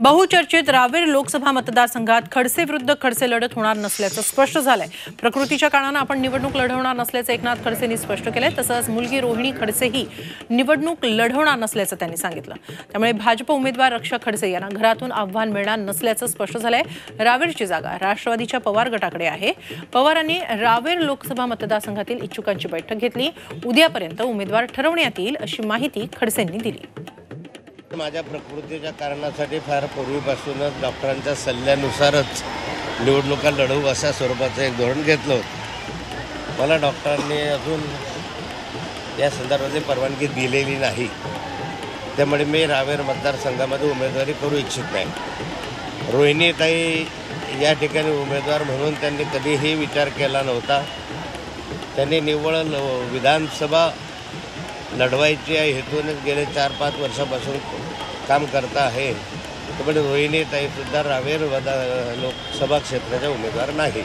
बहुचर्चित रावेर लोकसभा मतदारसंघात खडसे विरुद्ध खडसे लढत होणार नसल्याचं स्पष्ट झालंय। प्रकृतीच्या कारणाने आपण निवडणूक लढवणार नसल्याचं एकनाथ खडसेंनी स्पष्ट केलंय। तसंच मुलगी रोहिणी खडसेही निवडणूक लढवणार नसल्याचं त्यांनी सांगितलं। त्यामुळे भाजप उमेदवार रक्षा खडसे यांना घरातून आव्हान मिळणार नसल्याचं स्पष्ट झालंय। रावेरची जागा राष्ट्रवादीच्या पवार गटाकडे आहे। पवारांनी रावेर लोकसभा मतदारसंघातील इच्छुकांची बैठक घेतली। उद्यापर्यंत उमेदवार ठरवण्यात येईल अशी माहिती खडसेंनी दिली। माझ्या प्रकृतीच्या कारणासाठी फार पूर्वीपासूनच डॉक्टरांच्या सल्ल्यानुसारच निवडणुका लढवू अशा स्वरूपाचं एक धोरण घेतलं होतं। मला डॉक्टरांनी अजून या संदर्भातली परवानगी दिलेली नाही, त्यामुळे मी रावेर मतदारसंघामध्ये उमेदवारी करू इच्छित नाही। रोहिणीताई या ठिकाणी उमेदवार म्हणून त्यांनी कधीही विचार केला नव्हता। त्यांनी निव्वळ विधानसभा लढवायची या हेतूनच गेले 4-5 वर्षापासून काम करता आहे। त्यामुळे रोहिणीताई सुद्धा रावेर लोकसभा क्षेत्राच्या उमेदवार नाही।